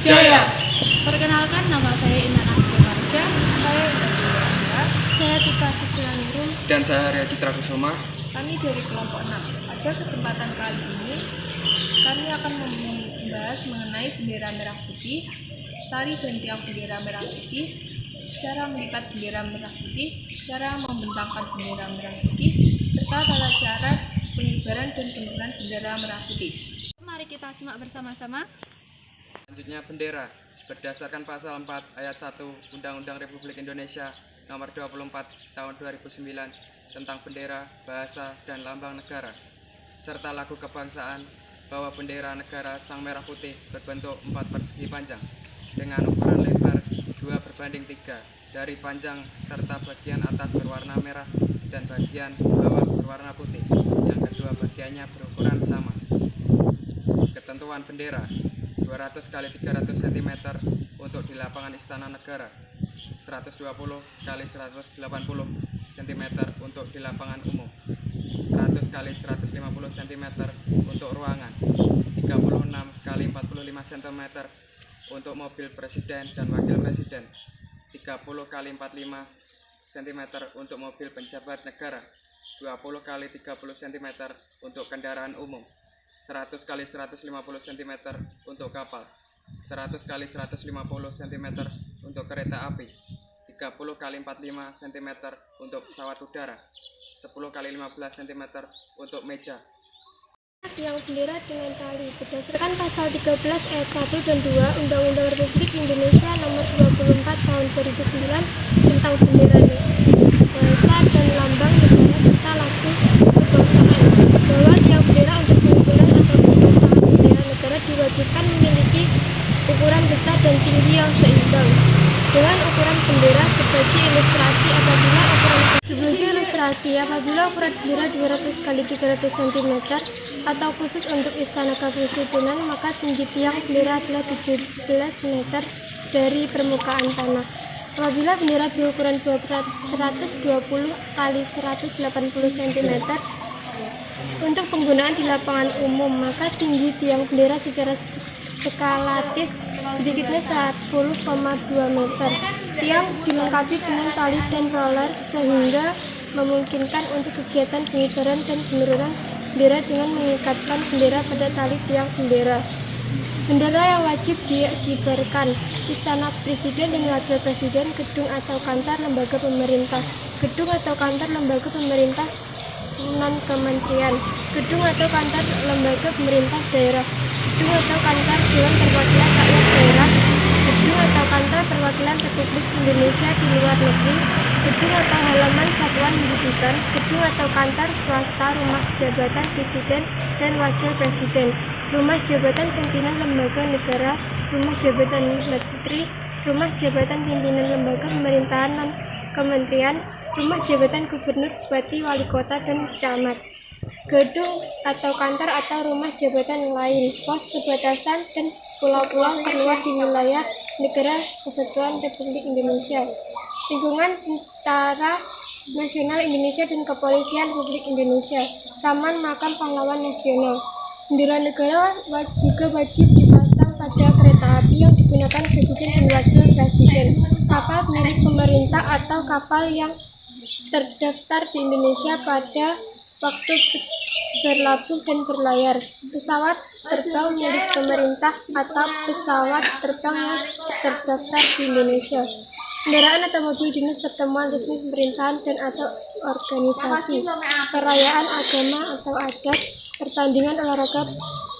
Jaya. Perkenalkan, nama saya Intan Arja. Saya Indah. Saya Tika Fitrianurul. Dan saya Arya Citra Kusuma. Kami dari kelompok 6. Pada kesempatan kali ini, kami akan membahas mengenai bendera merah putih, tari dan tiang bendera merah putih, cara mengikat bendera merah putih, cara membentangkan bendera merah putih, serta tata cara pengibaran dan penurunan bendera merah putih. Mari kita simak bersama-sama. Selanjutnya bendera. Berdasarkan pasal 4 ayat 1 Undang-Undang Republik Indonesia Nomor 24 Tahun 2009 tentang bendera, bahasa, dan lambang negara, serta lagu kebangsaan, bahwa bendera negara Sang Merah Putih berbentuk 4 persegi panjang dengan ukuran lebar 2:3 dari panjang, serta bagian atas berwarna merah dan bagian bawah berwarna putih, yang kedua bagiannya berukuran sama. Ketentuan bendera: 200 x 300 cm untuk di lapangan Istana Negara, 120 x 180 cm untuk di lapangan umum, 100 x 150 cm untuk ruangan, 36 x 45 cm untuk mobil presiden dan wakil presiden, 30 x 45 cm untuk mobil penjabat negara, 20 x 30 cm untuk kendaraan umum, 100 x 150 cm untuk kapal, 100 x 150 cm untuk kereta api, 30 x 45 cm untuk pesawat udara, 10 x 15 cm untuk meja. Tiang bendera dengan tali berdasarkan pasal 13 ayat 1 dan 2 Undang-Undang Republik Indonesia Nomor 24 Tahun 2009 tentang bendera, bahasa dan lambang negara serta lagu kebangsaan, bahwa tiang bendera untuk pengibaran atau pemasangan bendera negara diwajibkan memiliki ukuran besar dan tinggi yang seimbang dengan ukuran bendera. Sebagai ilustrasi, apabila ukuran bendera 200 x 300 cm atau khusus untuk Istana Kepresidenan, maka tinggi tiang bendera adalah 17 meter dari permukaan tanah. Apabila bendera berukuran 120 x 180 cm untuk penggunaan di lapangan umum, maka tinggi tiang bendera secara skalatis sedikitnya 10,2 meter. Tiang dilengkapi dengan tali dan roller sehingga memungkinkan untuk kegiatan pengibaran dan penurunan bendera dengan mengikatkan bendera pada tali tiang bendera. Bendera yang wajib dikibarkan: Istana Presiden dan Wakil Presiden, gedung atau kantor lembaga pemerintah, gedung atau kantor lembaga pemerintah non-kementerian, gedung atau kantor lembaga pemerintah daerah, gedung atau kantor Dewan Perwakilan Rakyat Daerah, gedung atau kantor perwakilan Republik Indonesia di luar negeri, gedung atau halaman satuan pendidikan, gedung atau kantor swasta, rumah jabatan presiden dan wakil presiden, rumah jabatan pimpinan lembaga negara, rumah jabatan menteri, rumah jabatan pimpinan lembaga pemerintahan non-kementerian, rumah jabatan gubernur, bupati, wali kota, dan camat, gedung atau kantor atau rumah jabatan lain, pos perbatasan, dan pulau-pulau terluar di wilayah negara kesatuan Republik Indonesia, lingkungan Tentara Nasional Indonesia dan Kepolisian Republik Indonesia, Taman Makam Pahlawan Nasional. Bendera negara juga wajib dipasang pada kereta api yang digunakan presiden dan wakil presiden, kapal milik pemerintah atau kapal yang terdaftar di Indonesia pada waktu berlabuh dan berlayar, pesawat terbang milik pemerintah atau pesawat terbang yang terdaftar di Indonesia, kendaraan atau mobil dinas, pertemuan resmi pemerintahan dan atau organisasi, perayaan agama atau adat, pertandingan olahraga,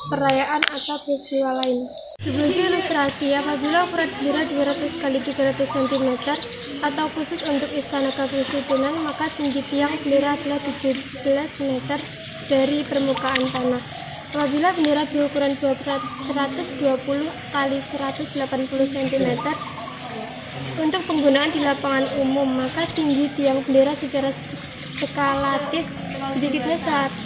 perayaan atau peristiwa lain. Sebagai ilustrasi, apabila ukuran bendera 200 x 300 cm atau khusus untuk Istana Kepresidenan, maka tinggi tiang bendera adalah 17 meter dari permukaan tanah. Apabila bendera berukuran 120 x 180 cm untuk penggunaan di lapangan umum, maka tinggi tiang bendera secara skalatis sedikitnya 10,2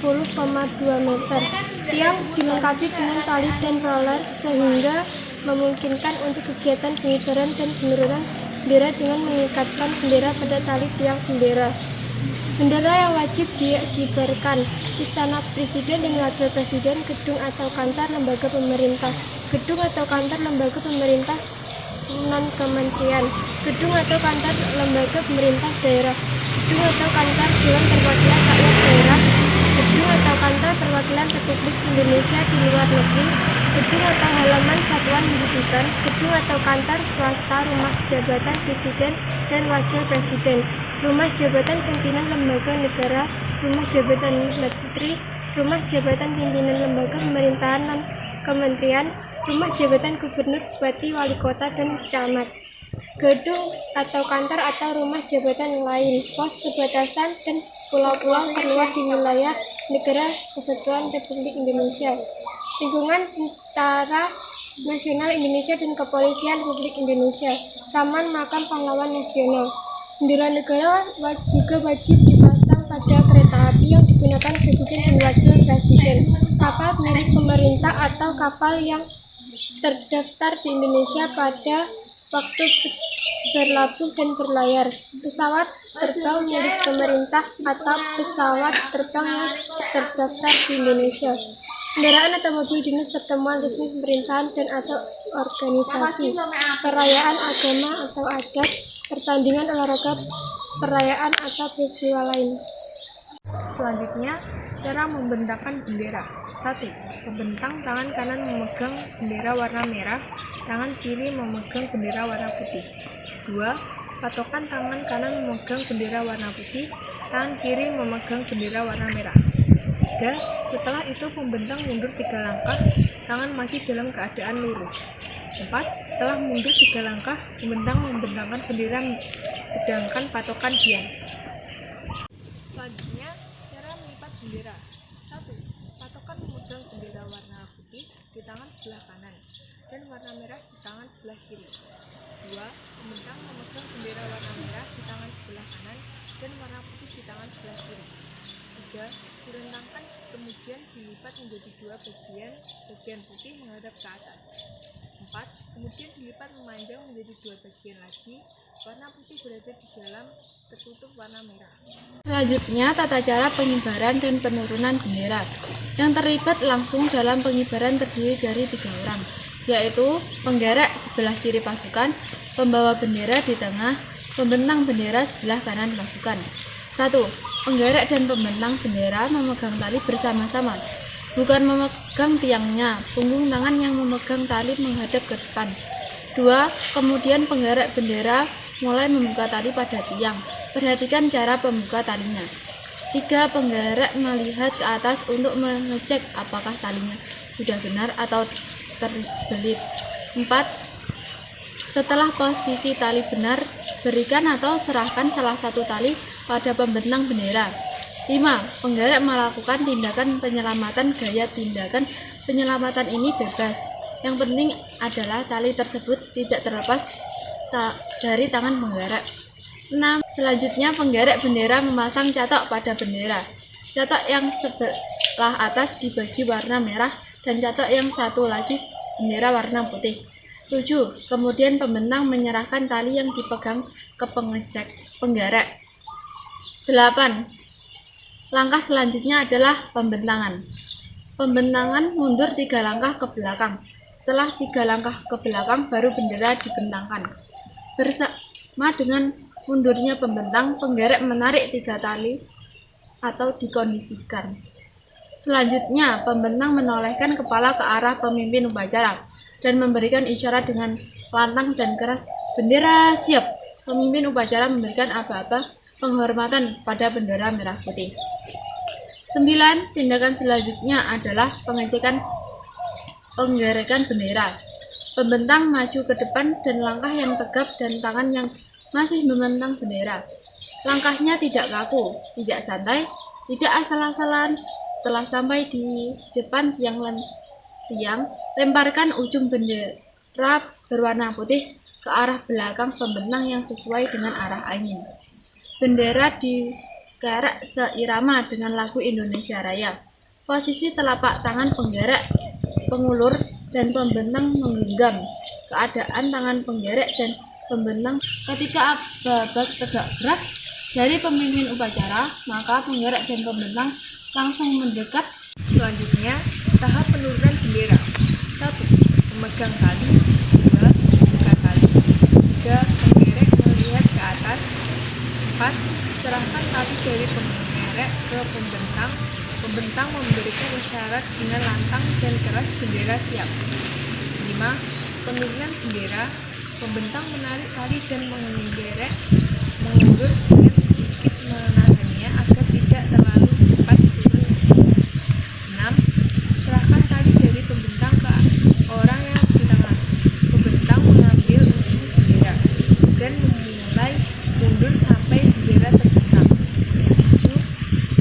meter. Tiang dilengkapi dengan tali dan roller sehingga memungkinkan untuk kegiatan pengibaran dan penurunan bendera dengan mengikatkan bendera pada tali tiang bendera. Bendera yang wajib dikibarkan: Istana Presiden dan Wakil Presiden, gedung atau kantor lembaga pemerintah, gedung atau kantor lembaga pemerintah non-kementerian, gedung atau kantor lembaga pemerintah daerah, gedung atau kantor Dewan Perwakilan Rakyat Daerah, gedung atau kantor perwakilan Republik Indonesia di luar negeri, gedung atau halaman satuan pendidikan, gedung atau kantor swasta, rumah jabatan Presiden dan Wakil Presiden, rumah jabatan pimpinan lembaga negara, rumah jabatan menteri, rumah jabatan pimpinan lembaga pemerintahan non-kementerian, rumah jabatan gubernur, bupati, wali kota, dan camat, gedung atau kantor atau rumah jabatan lain, pos perbatasan dan pulau-pulau terluar di wilayah negara kesatuan Republik Indonesia, lingkungan Tentara Nasional Indonesia dan Kepolisian Republik Indonesia, taman makam pahlawan nasional. Bendera negara juga wajib dipasang pada kereta api yang digunakan Presiden dan Wakil Presiden, kapal milik pemerintah atau kapal yang terdaftar di Indonesia pada waktu berlabuh dan berlayar, pesawat terbang milik pemerintah atau pesawat terbang yang terdaftar di Indonesia, kendaraan atau mobil dinas, pertemuan resmi pemerintahan dan atau organisasi, perayaan agama atau adat, pertandingan olahraga, perayaan atau peristiwa lain. Selanjutnya, cara membentangkan bendera. 1. Pembentang tangan kanan memegang bendera warna merah, tangan kiri memegang bendera warna putih. 2. Patokan tangan kanan memegang bendera warna putih, tangan kiri memegang bendera warna merah. 3. Setelah itu pembentang mundur 3 langkah, tangan masih dalam keadaan lurus. 4. Setelah mundur 3 langkah, pembentang membentangkan bendera sedangkan patokan diam. Selanjutnya, cara melipat bendera. 1. Patokan memegang bendera warna putih di tangan sebelah kanan dan warna merah di tangan sebelah kiri. 2. Pembentang memegang bendera warna merah di tangan sebelah kanan dan warna putih di tangan sebelah kiri. 3. Direntangkan, kemudian dilipat menjadi 2 bagian, bagian putih menghadap ke atas. 4. Kemudian dilipat memanjang menjadi 2 bagian lagi, warna putih berada di dalam, tertutup warna merah. Selanjutnya, tata cara pengibaran dan penurunan bendera. Yang terlibat langsung dalam pengibaran terdiri dari 3 orang, yaitu penggerek sebelah kiri pasukan, pembawa bendera di tengah, pembentang bendera sebelah kanan pasukan. 1. Penggerek dan pembentang bendera memegang tali bersama-sama, bukan memegang tiangnya, punggung tangan yang memegang tali menghadap ke depan. 2. Kemudian penggerek bendera mulai membuka tali pada tiang. Perhatikan cara pembuka talinya. 3. Penggerek melihat ke atas untuk mengecek apakah talinya sudah benar atau terbelit. 4. Setelah posisi tali benar, berikan atau serahkan salah satu tali pada pembentang bendera. 5. Penggerek melakukan tindakan penyelamatan. Gaya tindakan penyelamatan ini bebas. Yang penting adalah tali tersebut tidak terlepas dari tangan penggerek. 6. Selanjutnya, penggerek bendera memasang catok pada bendera. Catok yang sebelah atas dibagi warna merah dan catok yang satu lagi bendera warna putih. 7. Kemudian pembentang menyerahkan tali yang dipegang ke penggerek. 8. Langkah selanjutnya adalah pembentangan. Pembentangan mundur 3 langkah ke belakang. Setelah 3 langkah ke belakang, baru bendera dibentangkan. Bersama dengan mundurnya pembentang, penggerek menarik 3 tali atau dikondisikan. Selanjutnya, pembentang menolehkan kepala ke arah pemimpin upacara dan memberikan isyarat dengan lantang dan keras, "Bendera siap!" Pemimpin upacara memberikan aba-aba penghormatan pada bendera merah putih. 9. Tindakan selanjutnya adalah penggerekan bendera. Pembentang maju ke depan dan langkah yang tegap dan tangan yang masih membentang bendera. Langkahnya tidak kaku, tidak santai, tidak asal-asalan. Setelah sampai di depan tiang, lemparkan ujung bendera berwarna putih ke arah belakang pembentang yang sesuai dengan arah angin. Bendera dikerek seirama dengan lagu Indonesia Raya. Posisi telapak tangan penggerek, pengulur, dan pembentang menggenggam. Keadaan tangan penggerek dan pembentang. Ketika aba-aba tegak gerak dari pemimpin upacara, maka penggerak dan pembentang langsung mendekat. Selanjutnya, tahap penurunan bendera. 1. Memegang tali. 2. Membuka tali. 3. Penggerek melihat ke atas. 4. Serahkan tali dari penggerek ke pembentang. Pembentang memberikan isyarat dengan lantang dan keras bendera siap. 5. Penurunan bendera. Pembentang menarik tali dan menggerek mengundur dengan sedikit menahannya agar tidak terlalu cepat turun. 6. Serahkan tali dari pembentang ke orang yang di tengah. Pembentang mengambil ujung bendera dan memulai mundur sampai bendera terbentang. 7.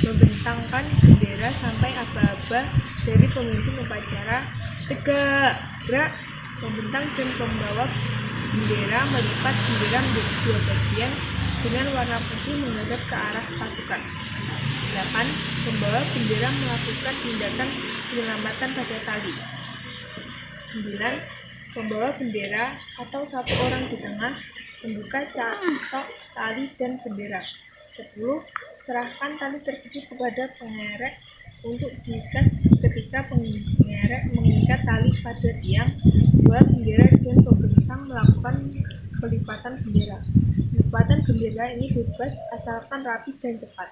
Membentangkan bendera sampai aba-aba dari pemimpin upacara tegak gerak. Pembentang dan pembawa bendera melipat bendera menjadi dua bagian dengan warna putih menghadap ke arah pasukan. 8. Pembawa bendera melakukan tindakan penyelamatan pada tali. 9. Pembawa bendera atau satu orang di tengah membuka catok tali dan bendera. 10. Serahkan tali tersebut kepada pengerek untuk diikat. Ketika pengerek mengikat tali pada tiang, dua bendera dan pembentang melakukan pelipatan bendera. Pelipatan bendera ini bebas asalkan rapi dan cepat.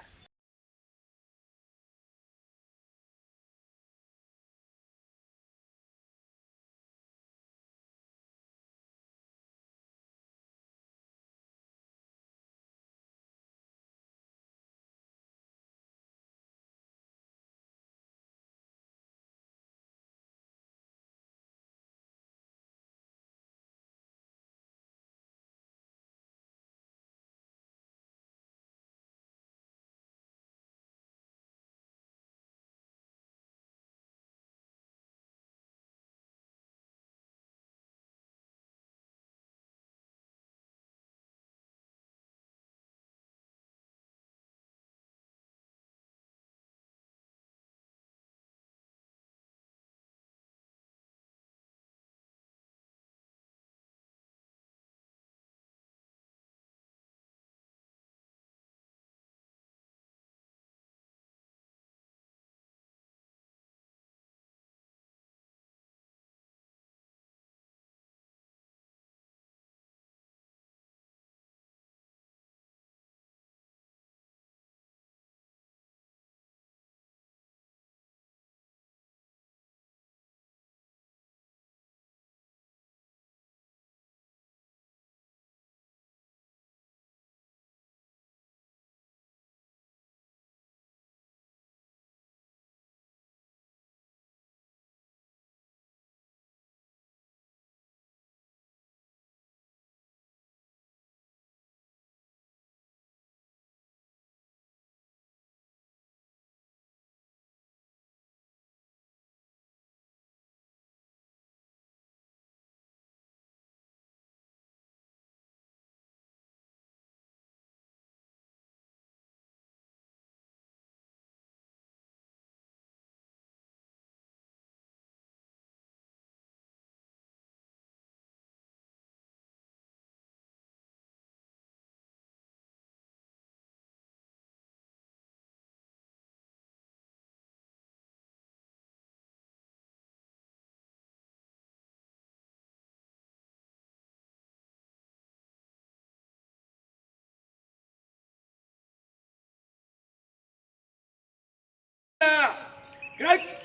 Gerak!